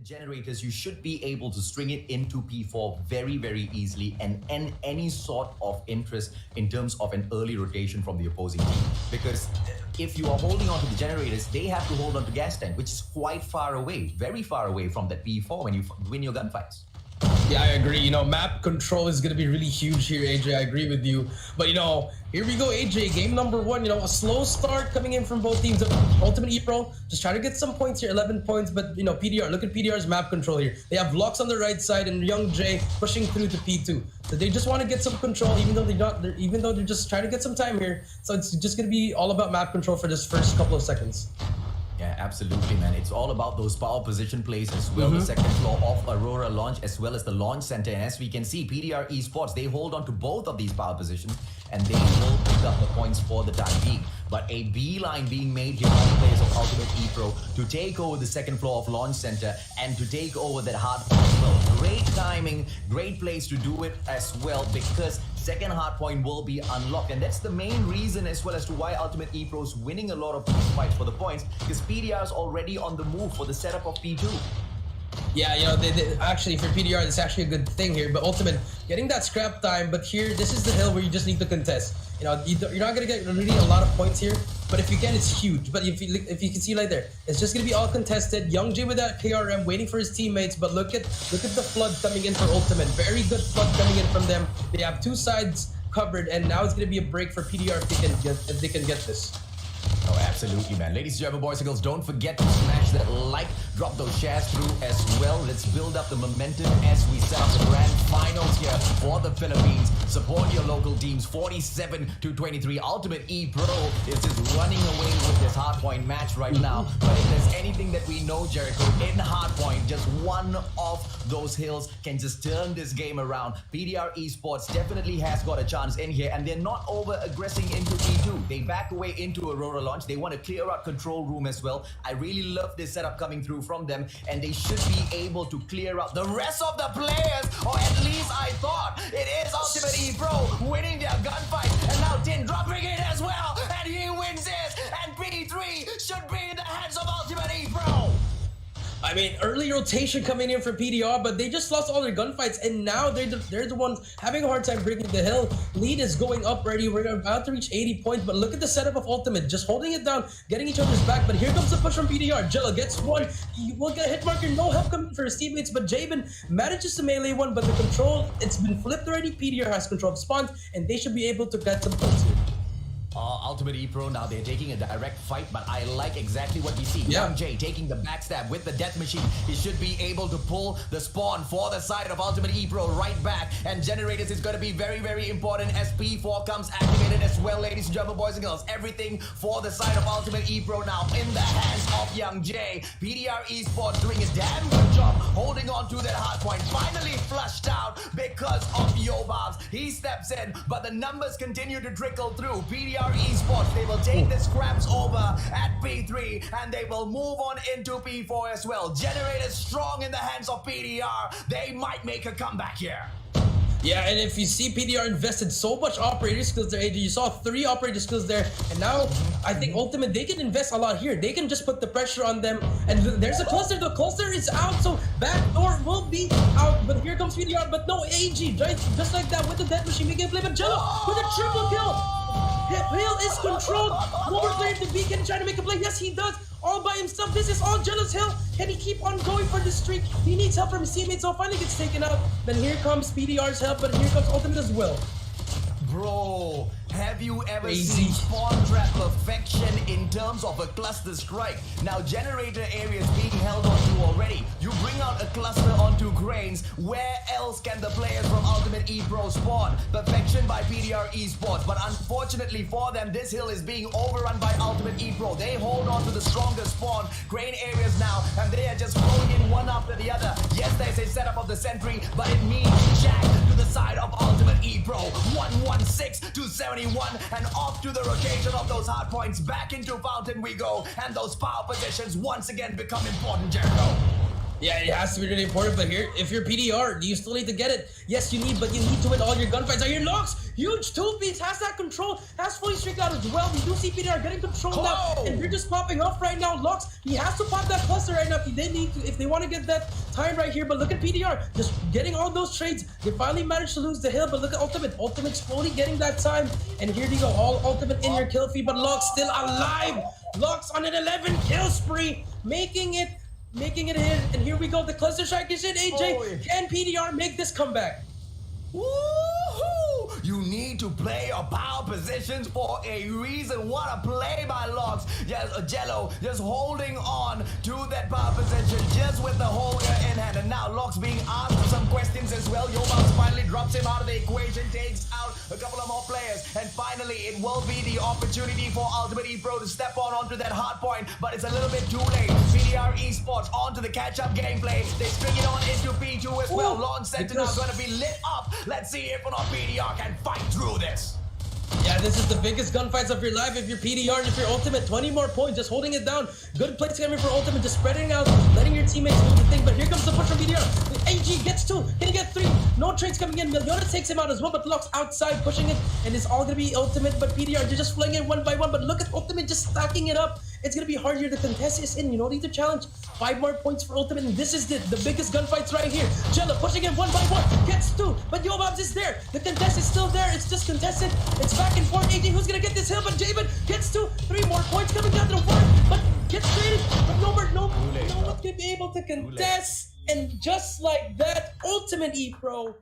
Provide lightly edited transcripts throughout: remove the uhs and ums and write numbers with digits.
generators, you should be able to string it into P4 very, very easily and end any sort of interest in terms of an early rotation from the opposing team. Because if you are holding on to the generators, they have to hold on to gas tank, which is quite far away, very far away from that P4 when you win your gunfights. Yeah, I agree. You know, map control is going to be really huge here, AJ. I agree with you. But, you know, here we go, AJ. Game number 1, you know, a slow start coming in from both teams. Ultimate Epro, just trying to get some points here, 11 points. But, you know, PDR, look at PDR's map control here. They have blocks on the right side and Young Jay pushing through to P2. So they just want to get some control, even though they're just trying to get some time here. So it's just going to be all about map control for this first couple of seconds. Yeah, absolutely, man. It's all about those power position plays as well. The second floor of Aurora launch as well as the launch center. And as we can see, PDR Esports, they hold on to both of these power positions and they will pick up the points for the time being. But a beeline being made here by the players of Ultimate Epro to take over the second floor of launch center and to take over that hard point as well. Great timing, great place to do it as well, because second hard point will be unlocked, and that's the main reason as well as to why Ultimate Epro is winning a lot of these fights for the points, because PDR is already on the move for the setup of P2. Yeah, you know, they actually for PDR, it's actually a good thing here. But Ultimate getting that scrap time, but here this is the hill where you just need to contest. You know, you're not gonna get really a lot of points here, but if you can, it's huge. But if you can see right there, it's just gonna be all contested. Young Jay with that KRM waiting for his teammates, but look at the flood coming in for Ultimate. Very good flood coming in from them. They have two sides covered, and now it's gonna be a break for PDR if they can get this. Oh, absolutely, man. Ladies and gentlemen, boys and girls, don't forget to smash that like, drop those shares through as well. Let's build up the momentum as we set up the grand finals here for the Philippines. Support your local teams. 47-23. Ultimate Epro is just running away with this hardpoint match right now. But if there's anything that we know, Jericho, in hardpoint, just one of those hills can just turn this game around. PDR Esports definitely has got a chance in here, and they're not over-aggressing into P2. They back away into Aurora launch. They want to clear out control room as well. I really love this setup coming through from them, and they should be able to clear out the rest of the players, or at least I thought. It is Ultimate Epro winning their gunfight, and now Tin dropping it as well, and he wins this, and P3 should be in the hands of Ultimate Epro. I mean, early rotation coming in for PDR, but they just lost all their gunfights, and now they're the ones having a hard time breaking the hill. Lead is going up already. We're about to reach 80 points, but look at the setup of Ultimate, just holding it down, getting each other's back. But here comes the push from PDR. Jella gets one. He will get a hit marker. No help coming for his teammates, but Jabin manages to melee one, but the control, it's been flipped already. PDR has control of spawns, and they should be able to get some points here. Ultimate Epro, now they're taking a direct fight, but I like exactly what we see. Yeah. Young Jay taking the backstab with the death machine. He should be able to pull the spawn for the side of Ultimate Epro right back. And generators is going to be very, very important as P4 comes activated as well, ladies and gentlemen, boys and girls. Everything for the side of Ultimate Epro now in the hands of Young Jay. PDR Esports doing his damn good job holding on to that hard point. Finally flushed out because of Yobabs. He steps in, but the numbers continue to trickle through. PDR Esports, they will take the scraps over at P3 and they will move on into P4 as well. Generators strong in the hands of PDR. They might make a comeback here. Yeah, and if you see PDR invested so much operator skills there, AJ, you saw 3 operator skills there, and now I think Ultimate, they can invest a lot here. They can just put the pressure on them, and there's a cluster. The cluster is out, so backdoor will be out, but here comes PDR, but no, AG, just like that with the death machine, making a play, but Jello with a triple kill. Hill is controlled. One more player to beacon trying to make a play. Yes, he does. All by himself. This is all Jello's Hill. Can he keep on going for the streak? He needs help from his teammates, so finally gets taken out. Then here comes PDR's help, but here comes Ultimate as well. Bro, have you ever Crazy. seen spawn trap perfection in terms of a cluster strike? Now generator areas being held onto already. You bring out a cluster onto cranes. Where else can the players from Ultimate Epro spawn? Perfection by PDR Esports, but unfortunately for them, this hill is being overrun by Ultimate Epro. They hold on to the strongest spawn crane areas now, and they are just going in one after the other. Yes, there's a setup of the sentry, but it means Jack to the side of Ultimate Epro. 116 to 71, and off to the rotation of those hard points. Back into Fountain we go, and those power positions once again become important, Jericho. Yeah, it has to be really important, but here, if you're PDR, you still need to get it. Yes, you need, but you need to win all your gunfights. Are your Locks? Huge 2-piece, has that control, has fully streaked out as well. We do see PDR getting control now, and they're just popping off right now. Locks, he has to pop that cluster right now if they want to get that time right here, but look at PDR, just getting all those trades. They finally managed to lose the hill, but look at Ultimate. Ultimate's slowly getting that time, and here you go, all Ultimate in your kill feed, but Locks still alive. Locks on an 11 kill spree, making it in, and here we go. The cluster strike is in. AJ, can PDR make this comeback? Woohoo! You need to play your power positions for a reason. What a play by Locks. Just Jello just holding on to that power position just with the holder in hand. And now Locks being asked some questions as well. Yobams finally drops him out of the equation, takes out a couple of more players, and finally it will be the opportunity for Ultimate Epro to step onto that hard point, but it's a little bit too late. PDR Esports onto the catch-up gameplay. They string it on into P2 as well. Launch Sentinel going to be lit up. Let's see if or not PDR can fight through this. Yeah, this is the biggest gunfights of your life if you're PDR and if you're Ultimate. 20 more points, just holding it down. Good plays coming for Ultimate, just spreading out, letting your teammates do the thing. But here comes the push from PDR. AG gets 2, can he get 3? No trades coming in. Miliones takes him out as well, but Locks outside pushing it, and it's all gonna be Ultimate. But PDR, they're just flying it one by one. But look at Ultimate just stacking it up. It's gonna be hard here. The contest is in. You don't need to challenge. 5 more points for Ultimate, and this is the biggest gunfights right here. Jello pushing it one by one, gets 2, but Yobabs is there. The contest is still there. It's just contested. It's back and forth. AJ, who's gonna get this hill? But Javen gets 2, 3 more points coming down to the one, but gets traded. But no one can be able to contest. And just like that, Ultimate Epro.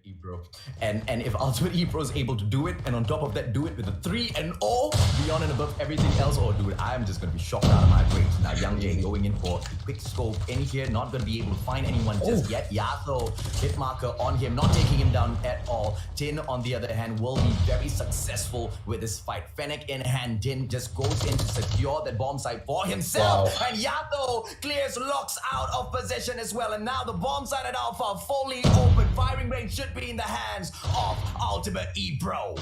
Epro. And if Ultimate Epro is able to do it, and on top of that, do it with a 3-0 beyond and above everything else, dude, I'm just gonna be shocked out of my brains. Now, Young Jay going in for a quick scope in here, not gonna be able to find anyone just yet. Yato, hit marker on him, not taking him down at all. Tin, on the other hand, will be very successful with this fight. Fennec in hand, Tin just goes in to secure that bomb site for himself. And Yato clears Locks out of possession as well. And now the bomb site at Alpha fully open. Firing range should be in the hands of Ultimate Epro.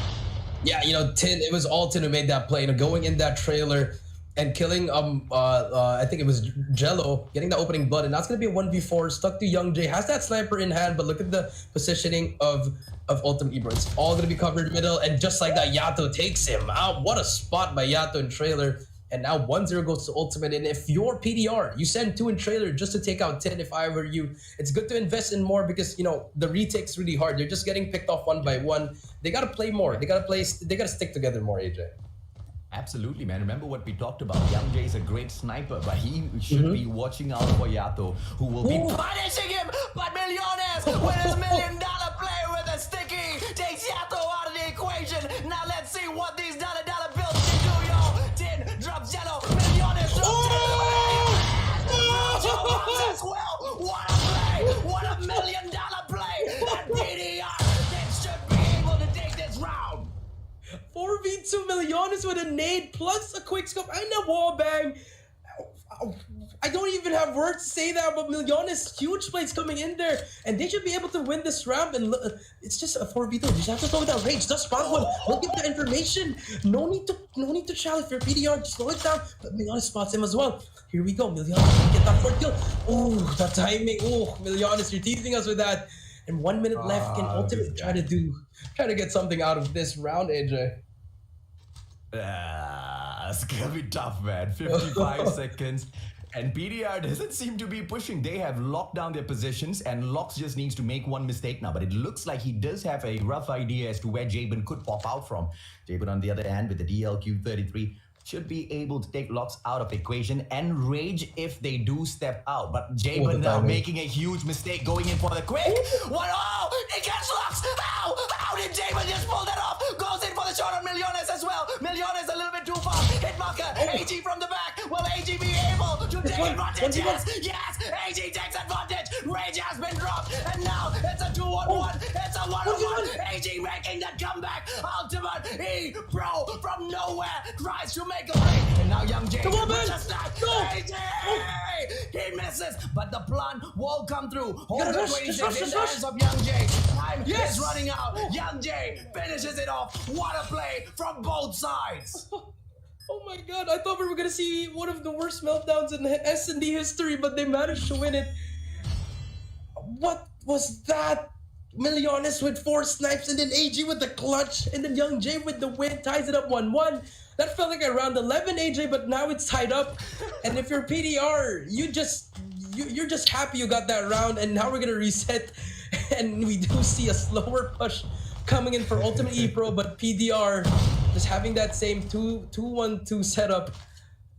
Yeah, you know, Tin, it was all Tin who made that play, you know, going in that trailer and killing I think it was Jello, getting the opening blood, and that's gonna be a 1v4, stuck to Young Jay, has that sniper in hand, but look at the positioning of Ultimate Epro. It's all gonna be covered middle, and just like that, Yato takes him out. What a spot by Yato in trailer. And now 1-0 goes to Ultimate. And if you're PDR, you send 2 in trailer just to take out 10 if I were you. It's good to invest in more because, you know, the retake's really hard. They're just getting picked off one by one. They got to play more. They got to stick together more, AJ. Absolutely, man. Remember what we talked about. Young Jay is a great sniper, but he should be watching out for Yato, who will be punishing him. But Miliones with his $1 million play with a sticky takes Yato out of the equation. Now let's see what these dollar bills can do, y'all. Tin drops Jello. Miliones drops as well. What a play! What a $1 million play! And PDR, they should be able to take this round. 4v2 Miliones with a nade plus a quick scope and a wall bang. I don't even have words to say that, but Miliones, huge plays coming in there, and they should be able to win this round. And it's just a 4v2. You just have to go with that rage. Just spawn one. Look at the information. No need to challenge for PDR. Just slow it down. But Miliones spots him as well. Here we go. Miliones get that 4th kill. Oh, the timing. Oh, Miliones, you're teasing us with that. And 1 minute left. Can Ultimate try to get something out of this round, AJ? It's gonna be tough, man. 55 seconds. And PDR doesn't seem to be pushing. They have locked down their positions, and Locks just needs to make one mistake now. But it looks like he does have a rough idea as to where Jabin could pop out from. Jabin, on the other hand, with the DLQ-33, should be able to take Locks out of equation and rage if they do step out. But Jabin now making a huge mistake, going in for the quick. What? Oh, he gets Locks. How did Jabin just pull that off? Goes in for the shot on Miliones as well. Miliones a little bit too far. Hit marker. AG from the back. Will AG be able to take advantage? Yes, AG takes advantage. Rage has been dropped, and now it's a 2-on-1. It's a 1-on-1. AG making that comeback. Ultimate Epro from nowhere tries to make a play, and now Young Jay just AG! He misses, but the plan will come through. Hold the 26 in the hands of Young Jay. Time is running out. Young Jay finishes it off. What a play from both sides. Oh my god, I thought we were gonna see one of the worst meltdowns in S&D history, but they managed to win it. What was that? Millionis with 4 snipes, and then AG with the clutch, and then Young J with the win, ties it up 1-1. That felt like a round 11, AJ, but now it's tied up. And if you're PDR, you're just happy you got that round, and now we're gonna reset, and we do see a slower push coming in for Ultimate Epro, but PDR just having that same 2-1-2 setup.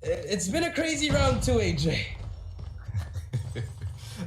It's been a crazy round 2, AJ.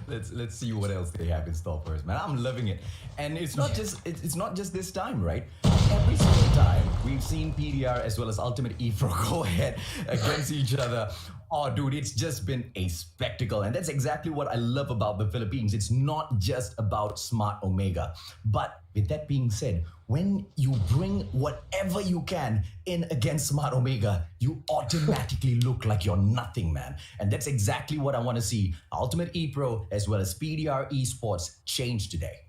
Let's see what else they have in store for us, man. I'm loving it, and it's not just this time, right? Every single time we've seen PDR as well as Ultimate Epro go ahead against each other. Oh, dude, it's just been a spectacle, and that's exactly what I love about the Philippines. It's not just about Smart Omega, but with that being said, when you bring whatever you can in against Smart Omega, you automatically look like you're nothing, man. And that's exactly what I want to see Ultimate Epro as well as PDR Esports change today.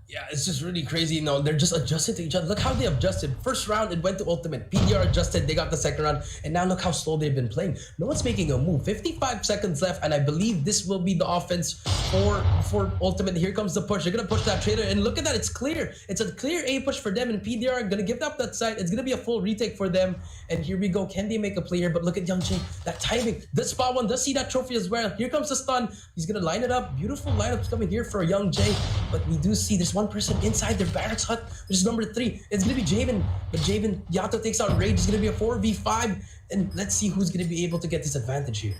Yeah, it's just really crazy. You know, they're just adjusting to each other. Look how they adjusted. First round, it went to Ultimate. PDR adjusted, they got the second round. And now look how slow they've been playing. No one's making a move. 55 seconds left, and I believe this will be the offense for Ultimate. Here comes the push. They're going to push that trader, and look at that. It's clear. It's a clear A push for them, and PDR are going to give up that side. It's going to be a full retake for them. And here we go. Can they make a play here? But look at Young Jay. That timing. This spot one does see that trophy as well. Here comes the stun. He's going to line it up. Beautiful lineups coming here for Young Jay. But we do see there's one person inside their barracks hut, which is number 3. It's gonna be Javen, but Javen, Yato takes out Rage. It's gonna be a 4v5, and let's see who's gonna be able to get this advantage here.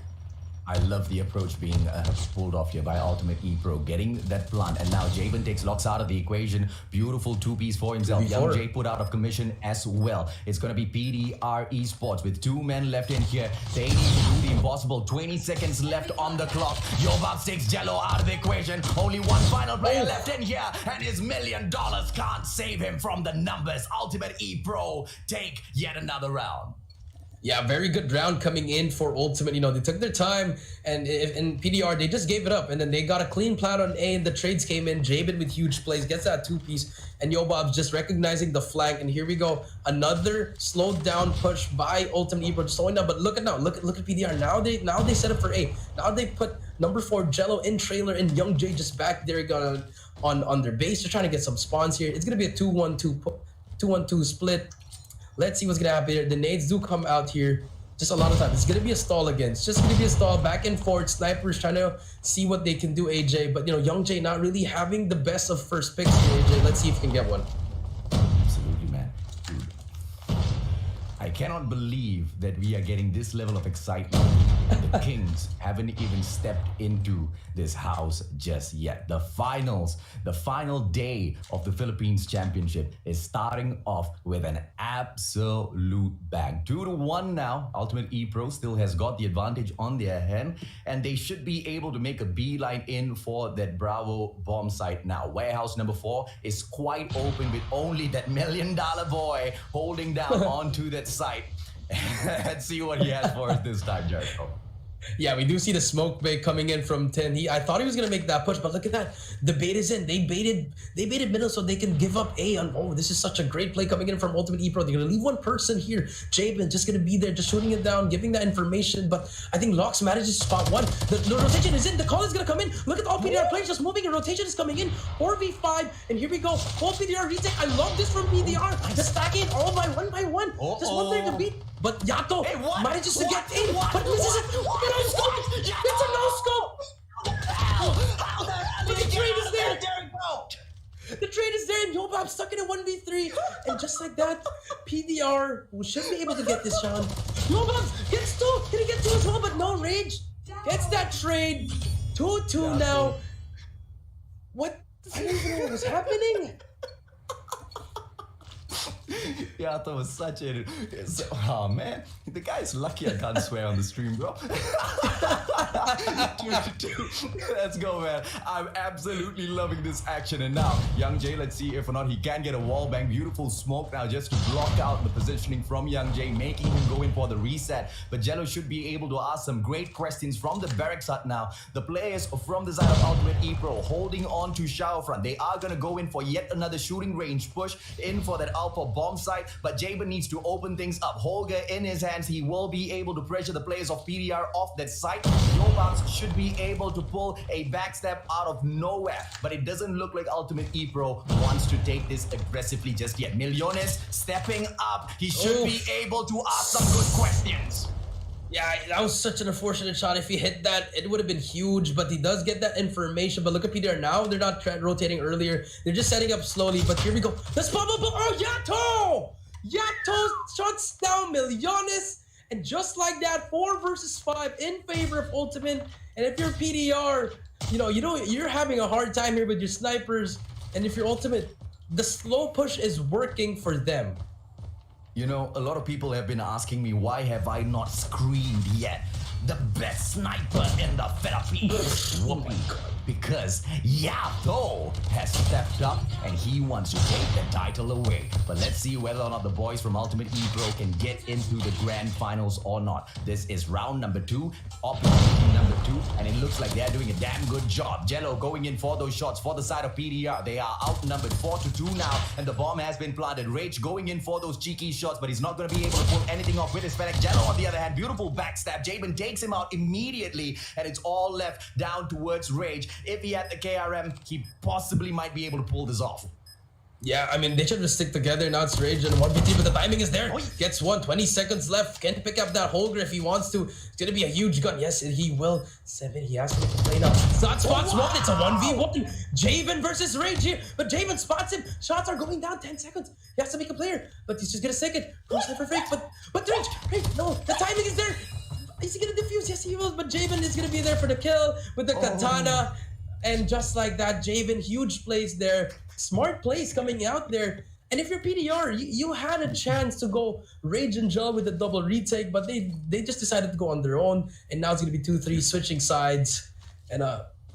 I love the approach being pulled off here by Ultimate Epro, getting that plant, and now Javen takes Locks out of the equation. Beautiful 2-piece for himself. Young Jay put out of commission as well. It's going to be PDR Esports with 2 men left in here. They need to do the impossible. 20 seconds left on the clock. Yobab takes Jello out of the equation. Only one final player left in here, and his $1 million can't save him from the numbers. Ultimate Epro take yet another round. Yeah, very good round coming in for Ultimate. You know, they took their time, and in PDR, they just gave it up, and then they got a clean plat on A, and the trades came in. Jaben with huge plays, gets that 2-piece, and Yobab's just recognizing the flank, and here we go. Another slowed down push by Ultimate Epro, slowing down, but look at PDR. Now they set up for A. Now they put number 4 Jello in trailer, and Young J just back there on their base. They're trying to get some spawns here. It's going to be a 2-1-2 split. Let's see what's gonna happen here. The nades do come out here just a lot of times. It's gonna be a stall again. It's just gonna be a stall back and forth. Snipers trying to see what they can do, AJ. But you know, Young J not really having the best of first picks here, AJ. Let's see if he can get one. Absolutely, man. Dude, I cannot believe that we are getting this level of excitement. And the Kings haven't even stepped into this house just yet. The final day of the Philippines Championship is starting off with an absolute bang. 2-1 now. Ultimate Epro still has got the advantage on their hand, and they should be able to make a beeline in for that Bravo bomb site now. Warehouse number 4 is quite open with only that $1 million boy holding down onto that site. Let's see what he has for us this time, Jericho. Yeah, we do see the smoke bait coming in from 10. I thought he was gonna make that push, but look at that. The bait is in. They baited middle so they can give up A on. Oh, this is such a great play coming in from Ultimate Epro. They're gonna leave one person here. Jaben just gonna be there, just shooting it down, giving that information. But I think Locks manages to spot one. The rotation is in. The call is gonna come in. Look at all PDR players just moving, and rotation is coming in. 4v5, and here we go. Full PDR retake. I love this from PDR. Just stacking all by one. Just one player to beat. But Yato manages to get in, but misses it. It's a no-scope! But the trade is there! The trade is there, and Yobab stuck in a 1v3. And just like that, PDR should be able to get this shot. Yobab gets 2! Can he get 2 as well? But no Rage. Gets that trade. 2-2 now. What? I don't even know what was happening. Yeah, I thought it was such a... Oh, man. The guy's lucky I can't swear on the stream, bro. Let's go, man. I'm absolutely loving this action. And now, Young Jay, let's see if or not he can get a wall bang. Beautiful smoke now just to block out the positioning from Young Jay, making him go in for the reset. But Jello should be able to ask some great questions from the barracks hut now. The players from the side of Ultimate Epro holding on to shower front. They are going to go in for yet another shooting range push in for that alpha bomb. bomb site, but Jabin needs to open things up. Holger in his hands, he will be able to pressure the players of PDR off that site. Yobabs should be able to pull a backstep out of nowhere, but it doesn't look like Ultimate Epro wants to take this aggressively just yet. Millones stepping up. He should be able to ask some good questions. Yeah, that was such an unfortunate shot. If he hit that, it would have been huge, but he does get that information. But look at PDR now. They're not rotating earlier. They're just setting up slowly, but here we go. Let's pop up. Oh, Yato! Yato shuts down Millones. And just like that, 4 versus 5 in favor of Ultimate. And if you're PDR, you're having a hard time here with your snipers. And if you're Ultimate, the slow push is working for them. You know, a lot of people have been asking me, why have I not screamed yet? The best sniper in the Philippines. Oh my God. Because Yato has stepped up and he wants to take the title away. But let's see whether or not the boys from Ultimate Epro can get into the grand finals or not. This is round number 2, opportunity number 2, and it looks like they're doing a damn good job. Jello going in for those shots for the side of PDR. They are outnumbered 4-2 now, and the bomb has been planted. Rage going in for those cheeky shots, but he's not going to be able to pull anything off with his Fennec. Jello, on the other hand, beautiful backstab. Jabin takes him out immediately, and it's all left down towards Rage. If he had the KRM, he possibly might be able to pull this off. Yeah, I mean, they should just stick together. Now it's Rage and 1v3, but the timing is there. Gets 1, 20 seconds left. Can pick up that Holger if he wants to. It's going to be a huge gun. Yes, he will. 7, he has to make a play now. Not spots 1, it's a 1v1. Javen versus Rage here, but Javen spots him. Shots are going down, 10 seconds. He has to make a player, but he's just going to stick it. For fake, but Rage, no, the timing is there. Is he going to defuse? Yes, he will, but Javen is going to be there for the kill with the katana. And just like that, Javen, huge plays there. Smart plays coming out there. And if you're PDR, you had a chance to go Rage and Gel with a double retake, but they just decided to go on their own. And now it's going to be 2-3 switching sides. And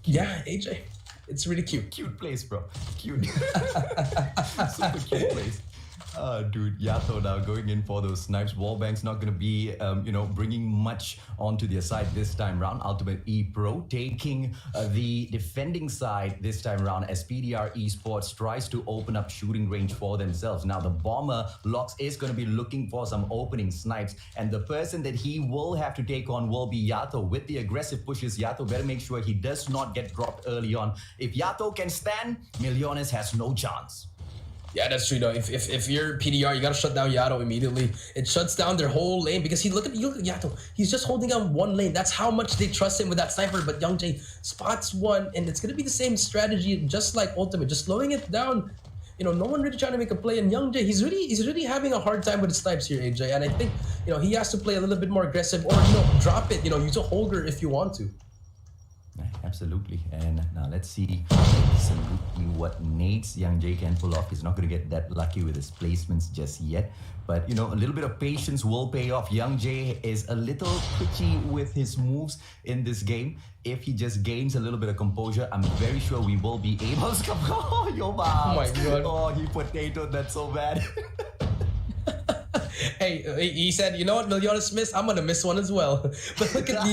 yeah, AJ, it's really cute. Cute plays, bro. Cute. Super cute plays. Dude, Yato now going in for those snipes. Wallbank's not going to be, bringing much onto their side this time round. Ultimate Epro taking the defending side this time round as PDR Esports tries to open up shooting range for themselves. Now, the bomber, Lox, is going to be looking for some opening snipes, and the person that he will have to take on will be Yato. With the aggressive pushes, Yato better make sure he does not get dropped early on. If Yato can stand, Millones has no chance. Yeah, that's true though. If you're PDR, you gotta shut down Yato immediately. it shuts down their whole lane because look at Yato. He's just holding on one lane. That's how much they trust him with that sniper. But Young J spots one, and it's gonna be the same strategy, just like Ultimate, just slowing it down. No one really trying to make a play. And Young J, he's really having a hard time with his snipes here, AJ. And I think he has to play a little bit more aggressive, or drop it. Use a Holger if you want to. Absolutely. And now let's see absolutely what nades Young J can pull off. He's not going to get that lucky with his placements just yet. But, a little bit of patience will pay off. Young J is a little twitchy with his moves in this game. If he just gains a little bit of composure, I'm very sure we will be able to come. Oh, Yoba. Oh my God. Oh, he potatoed that so bad. Hey, he said, you know what, Millones missed? I'm gonna miss one as well. But look at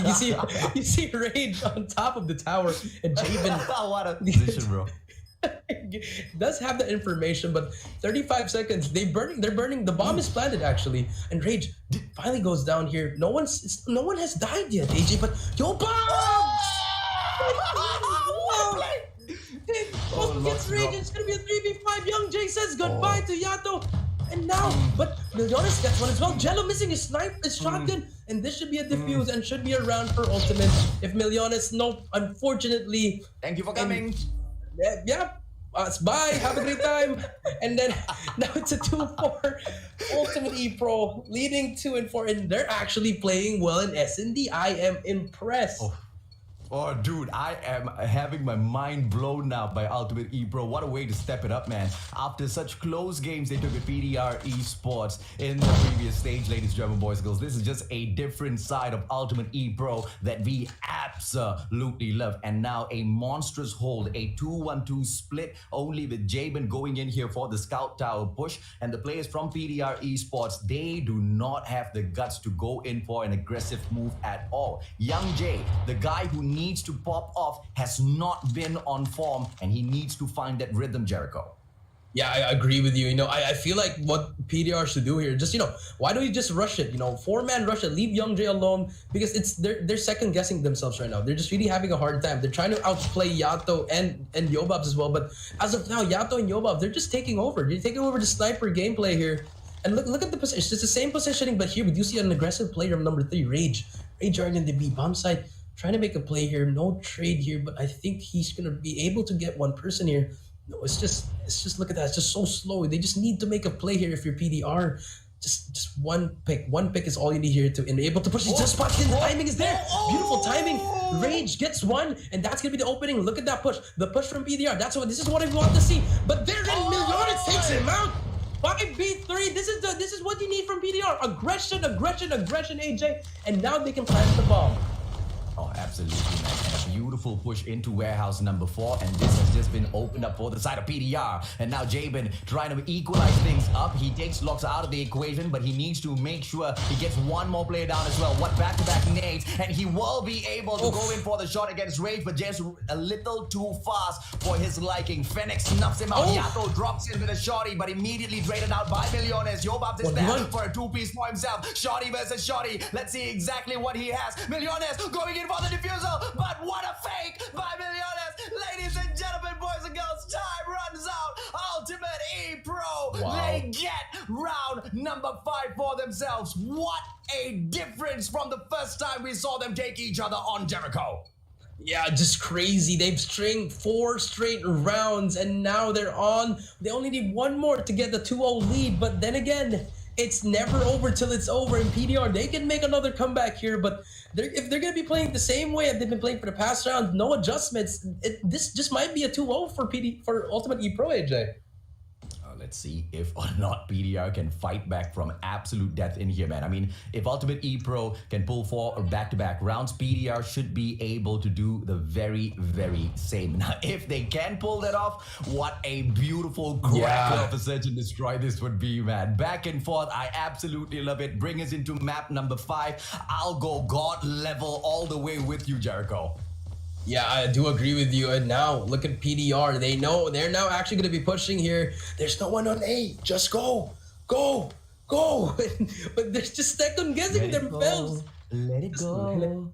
you see Rage on top of the tower, and Javen. What a position, bro. Does have the information, but 35 seconds. They're burning. The bomb is planted actually, and Rage finally goes down here. No one has died yet, AJ. But yo, bomb! Gets Rage. It's gonna be a 3v5. Young J says goodbye to Yato. And now, but Millones gets one as well. Jello missing his shotgun, and this should be a defuse and should be a round for Ultimate. If Millones, nope, unfortunately. Thank you for coming. Bye, have a great time. And then now it's a 2-4 Ultimate Epro leading 2-4, and they're actually playing well in S&D. I am impressed. Oh, dude, I am having my mind blown now by Ultimate Epro. What a way to step it up, man. After such close games they took at PDR Esports in the previous stage, ladies, German boys, girls. This is just a different side of Ultimate Epro that we absolutely love. And now a monstrous hold, a 2-1-2 split, only with Jabin going in here for the Scout Tower push. And the players from PDR Esports, they do not have the guts to go in for an aggressive move at all. Young J, the guy who needs to pop off, has not been on form, and he needs to find that rhythm, Jericho. Yeah, I agree with you. I feel like what PDR should do here, just why don't you just rush it? Four-man rush it, leave Young Jay alone because they're second guessing themselves right now. They're just really having a hard time. They're trying to outplay Yato and Yobabs as well, but as of now, Yato and Yobab, they're just taking over. They're taking over the sniper gameplay here. And look at the position. It's just the same positioning, but here we do see an aggressive player of number 3, Rage. Rage are in the B bomb side, trying to make a play here. No trade here, but I think he's gonna be able to get one person here. No, it's just look at that. It's just so slow. They just need to make a play here if you're PDR. Just one pick. One pick is all you need here to enable to push. He just spots in. The timing is there. Beautiful timing. Rage gets one, and that's gonna be the opening. Look at that push. The push from PDR. This is what I want to see. But there's Millones takes him out. 5v3. This is what you need from PDR. Aggression, AJ. And now they can plant the bomb. Oh, absolutely, man. And a beautiful push into warehouse number 4, and this has just been opened up for the side of PDR. And now Jabin trying to equalize things up. He takes Locks out of the equation, but he needs to make sure he gets one more player down as well. What back-to-back nades, and he will be able to go in for the shot against Rage, but just a little too fast for his liking. Fenix snuffs him out. Yato drops in with a shotty, but immediately traded out by Millones. Yobab is there for a 2-piece for himself. Shotty versus Shotty. Let's see exactly what he has. Millones going in for the defusal, but what a fake by Millones. Ladies and gentlemen, boys and girls, time runs out. Ultimate Epro. Wow. They get round number 5 for themselves. What a difference from the first time we saw them take each other on Jericho. Yeah, just crazy. They've stringed 4 straight rounds, and now they're on. They only need one more to get the 2-0 lead, but then again, it's never over till it's over. In PDR, they can make another comeback here, but if they're going to be playing the same way they've been playing for the past round, no adjustments, this just might be a 2-0 for Ultimate Epro, AJ. Let's see if or not PDR can fight back from absolute death in here, man. I mean, if Ultimate Epro can pull 4 back-to-back rounds, PDR should be able to do the very, very same. Now, if they can pull that off, what a beautiful cracker of a search and destroy this would be, man. Back and forth, I absolutely love it. Bring us into map number 5. I'll go God level all the way with you, Jericho. Yeah, I do agree with you. And now, look at PDR. They know they're now actually going to be pushing here. There's no one on A. Just go. Go. Go. But they're just second guessing themselves. Let it go.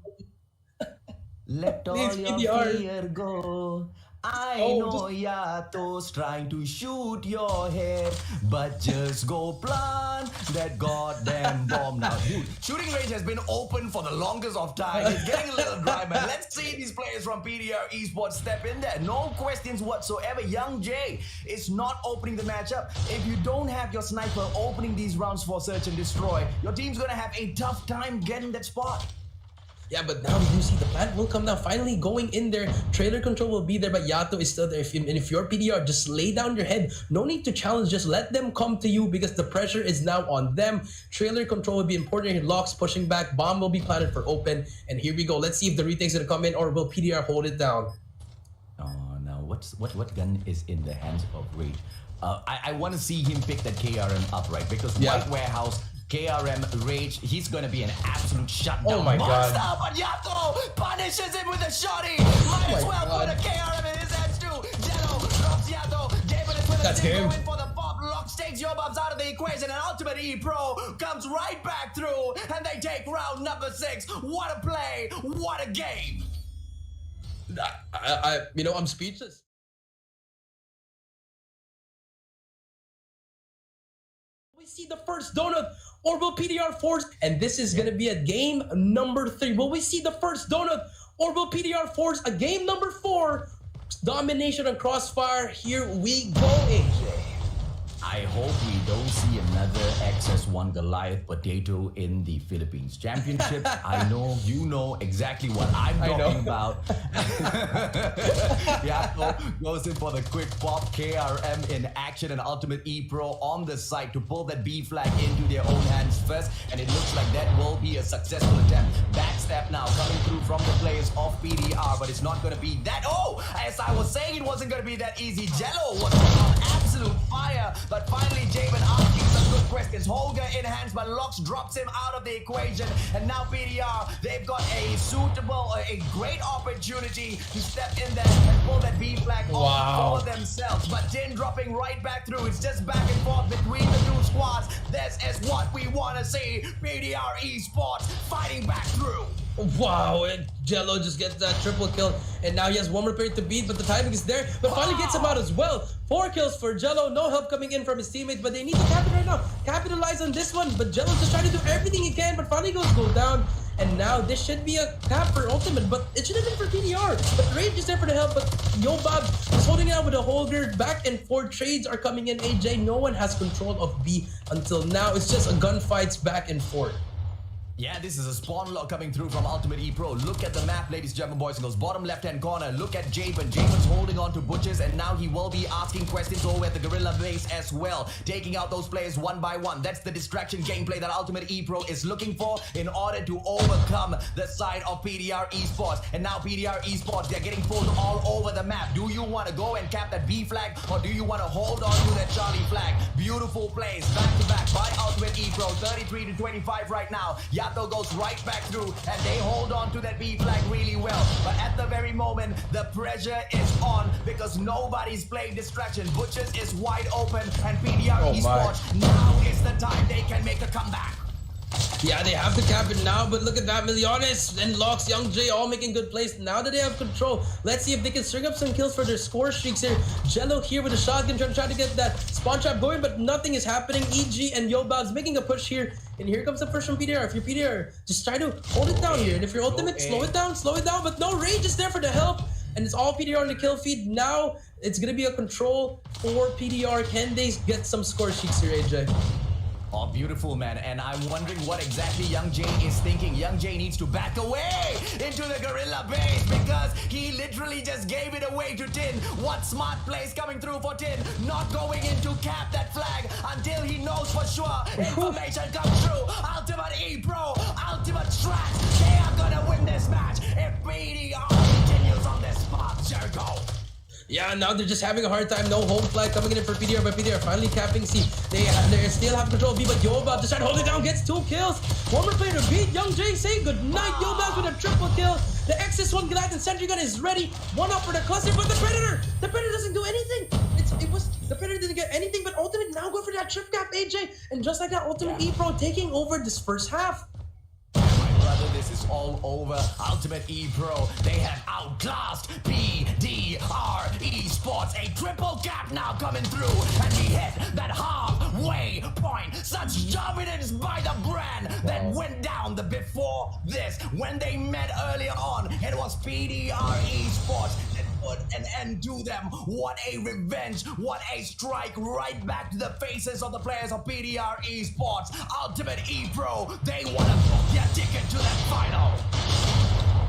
Let all your fear go. I know Yato's trying to shoot your head, but just go plant that goddamn bomb now. Dude, shooting range has been open for the longest of time. It's getting a little dry, man. Let's see these players from PDR Esports step in there. No questions whatsoever. Young Jay is not opening the matchup. If you don't have your sniper opening these rounds for search and destroy, your team's gonna have a tough time getting that spot. Yeah, but now we do see the plant will come down. Finally going in there. Trailer control will be there, but Yato is still there. If you're PDR, just lay down your head. No need to challenge. Just let them come to you because the pressure is now on them. Trailer control will be important here. Locks pushing back. Bomb will be planted for open. And here we go. Let's see if the retake's gonna come in or will PDR hold it down. Oh, now what gun is in the hands of Rage? I want to see him pick that KRM up, right? Because White Warehouse, KRM, Rage, he's gonna be an absolute shutdown monster, but Yato punishes him with a shotty. Might as well put a KRM in his hands too. Jello drops Yato. David is with a single win for the pop. Locks takes Yobabs out of the equation, and Ultimate Epro comes right back through, and they take round number 6. What a play! What a game! I'm speechless. We see the first donut, or will PDR force? And this is gonna be a game number 3. Will we see the first donut, or will PDR force a game number 4? Domination and Crossfire. Here we go, AJ. I hope we don't see another XS1 Goliath potato in the Philippines Championship. I know you know exactly what I'm talking about. Yato goes in for the quick pop. KRM in action, and Ultimate Epro on the side to pull that B flag into their own hands first. And it looks like that will be a successful attempt. Backstab now coming through from the players of PDR, but it's not going to be that. Oh, as I was saying, it wasn't going to be that easy. Jello was on absolute fire. But finally, Javen asking some good questions. Holger in hands, but Locks drops him out of the equation. And now PDR, they've got a suitable, a great opportunity to step in there and pull that B flag off for themselves. But Tin dropping right back through. It's just back and forth between the two squads. This is what we want to see. PDR Esports fighting back through. Wow, and Jello just gets that triple kill, and now he has one more player to beat, but the timing is there, but finally gets him out as well. 4 kills for Jello, no help coming in from his teammates, but they need to capitalize right now. Capitalize on this one, but Jello's just trying to do everything he can, but finally goes down. And now this should be a cap for Ultimate, but it should have been for PDR. But Rage is there for the help, but Yobab is holding it out with a Holger. Back and forth trades are coming in. AJ, no one has control of B until now. It's just a gunfights back and forth. Yeah, this is a spawn lock coming through from Ultimate Epro. Look at the map, ladies and gentlemen, boys and girls. Bottom left-hand corner, look at Javen. Javen's holding on to Butchers, and now he will be asking questions over at the Gorilla base as well. Taking out those players one by one. That's the distraction gameplay that Ultimate Epro is looking for in order to overcome the side of PDR Esports. And now PDR Esports, they're getting pulled all over the map. Do you want to go and cap that B flag, or do you want to hold on to that Charlie flag? Beautiful plays, back-to-back by Ultimate Epro. 33-25 right now. Yato goes right back through, and they hold on to that B flag really well. But at the very moment, the pressure is on because nobody's playing distraction. Butchers is wide open, and PDR Esports, now is the time they can make a comeback. Yeah, they have to cap it now, but look at that. Milliones and Locks, Young J all making good plays. Now that they have control, let's see if they can string up some kills for their score streaks here. Jello here with a shotgun trying to get that spawn trap going, but nothing is happening. EG and Yobab's making a push here, and here comes the push from PDR. If you're PDR, just try to hold it down here, and if you're Ultimate, slow it down, but no, Rage is there for the help, and it's all PDR on the kill feed. Now it's gonna be a control for PDR. Can they get some score streaks here, AJ? Oh, beautiful, man. And I'm wondering what exactly Young J is thinking. Young J needs to back away into the Gorilla base because he literally just gave it away to Tin. What smart plays coming through for Tin? Not going in to cap that flag until he knows for sure. Information comes through. Ultimate Epro, Ultimate Strat. They are gonna win this match if PDR continues on this path. Jericho. Yeah, now they're just having a hard time. No home flag coming in for PDR, but PDR finally capping C. They still have control of B, but Yobab just trying to hold it down, gets 2 kills. One more player to beat. Young J say goodnight. Yobab with a triple kill. The XS1 Goliath Sentry Gun is ready. One up for the cluster, but the Predator doesn't do anything. The Predator didn't get anything, but Ultimate now go for that trip cap, AJ. And just like that, Ultimate Epro taking over this first half. This is all over. Ultimate Epro, they have outclassed PDR Esports. A triple cap now coming through, and we hit that halfway point. Such dominance by the brand that went down the before this. When they met earlier on, it was PDR Esports that put an end to them. What a revenge, what a strike right back to the faces of the players of PDR Esports. Ultimate Epro, they want to book their ticket to that final.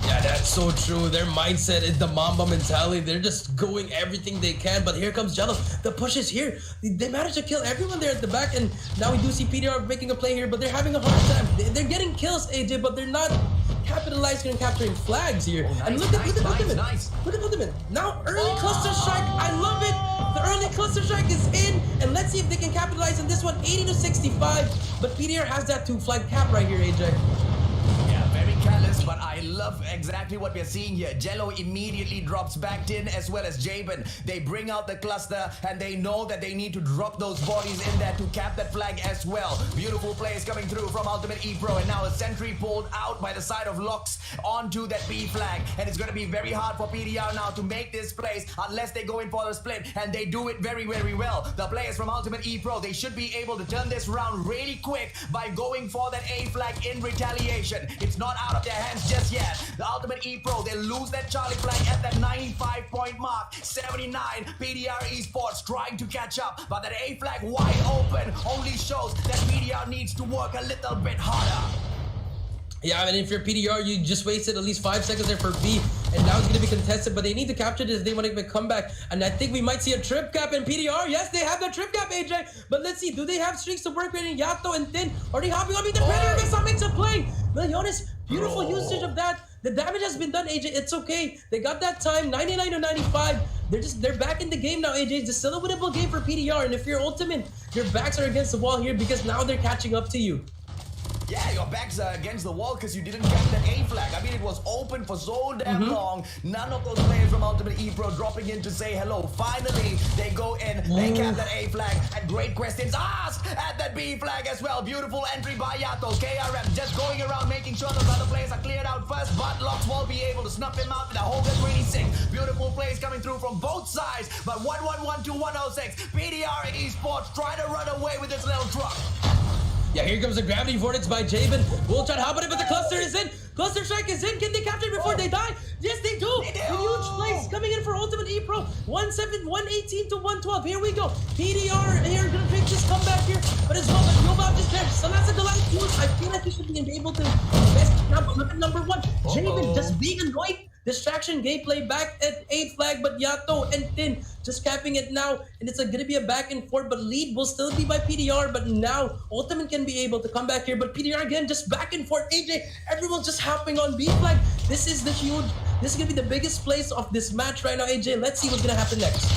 Yeah, that's so true. Their mindset is the Mamba mentality. They're just going everything they can. But here comes Jello. The push is here. They managed to kill everyone there at the back. And now we do see PDR making a play here. But they're having a hard time. They're getting kills, AJ. But they're not capitalizing and capturing flags here. Oh, nice, and look at Ultimate. Nice. Look at Ultimate. Now early cluster strike. I love it. The early cluster strike is in. And let's see if they can capitalize on this one. 80-65. But PDR has that 2-flag cap right here, AJ. Callous, but I love exactly what we're seeing here. Jello immediately drops back in as well as Javen. They bring out the cluster and they know that they need to drop those bodies in there to cap that flag as well. Beautiful plays coming through from Ultimate Epro, and now a sentry pulled out by the side of Locks onto that B flag, and it's going to be very hard for PDR now to make this place unless they go in for the split, and they do it very, very well. The players from Ultimate Epro, they should be able to turn this round really quick by going for that A flag in retaliation. It's not out of their hands just yet. The Ultimate Epro, they lose that Charlie flag at that 95-point mark. 79, PDR Esports trying to catch up, but that A flag wide open only shows that PDR needs to work a little bit harder. Yeah, I mean, if you're PDR, you just wasted at least 5 seconds there for B, and now it's going to be contested, but they need to capture this if they want to make a comeback, and I think we might see a trip cap in PDR. Yes, they have the trip cap, AJ, but let's see, do they have streaks to work with in Yato and Tin? Are they hopping on me? The Predator makes a play! Milliones, beautiful usage of that. The damage has been done, AJ. It's okay. They got that time, 99 to 95. They're back in the game now, AJ. It's still a winnable game for PDR. And if you're Ultimate, your backs are against the wall here because now they're catching up to you. Yeah, your back's against the wall because you didn't get the A flag. I mean, it was open for so damn long. None of those players from Ultimate Epro dropping in to say hello. Finally, they go in, they cap that A flag, and great questions asked at that B flag as well. Beautiful entry by Yato. KRM just going around making sure those other players are cleared out first, but Locks won't be able to snuff him out with a Hogan 26. Beautiful plays coming through from both sides, but 111 to 106. PDR Esports try to run away with this little truck. Yeah, here comes the gravity vortex by Javen. We'll try to hop on it, but the cluster is in. Cluster strike is in. Can they capture it before they die? Yes, they do. A huge place coming in for Ultimate Epro. 118 to 112. Here we go. PDR here gonna make this comeback here, but as well, but Yobab is there. Salasa Goliath. I feel like he should be able to invest number one. Javen just being annoyed. Distraction gameplay back at 8 flag, but Yato and Tin just capping it now, and it's gonna be a back and forth, but lead will still be by PDR, but now Ultimate can be able to come back here, but PDR again just back and forth. AJ, everyone's just hopping on B flag. This is gonna be the biggest place of this match right now, AJ. Let's see what's gonna happen next.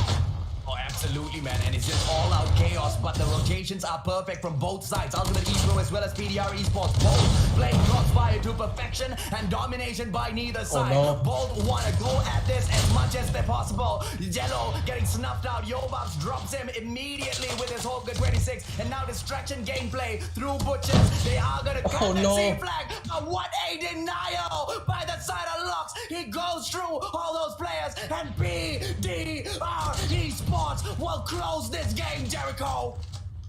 Oh, absolutely, man. And it's just all-out chaos, but the rotations are perfect from both sides. Ultimate Epro as well as PDR Esports. Both playing crossfire to perfection and domination by neither side. no. Both want to go at this as much as they're possible. Yellow getting snuffed out. Yobabs drops him immediately with his Hope Good 26. And now distraction gameplay through Butchers. They are going to cut the C flag. But what a denial by the side of Lux. He goes through all those players, and PDR Esports will close this game, Jericho.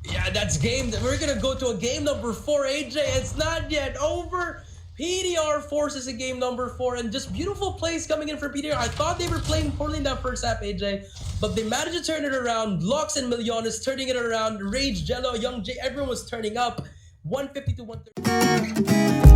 Yeah, that's game. We're gonna go to a game number 4, AJ. It's not yet over. PDR forces a game number 4, and just beautiful plays coming in for PDR. I thought they were playing poorly in that first half, AJ, but they managed to turn it around. Lux and Millionis turning it around. Rage, Jello, Young J, everyone was turning up. 150 to 130.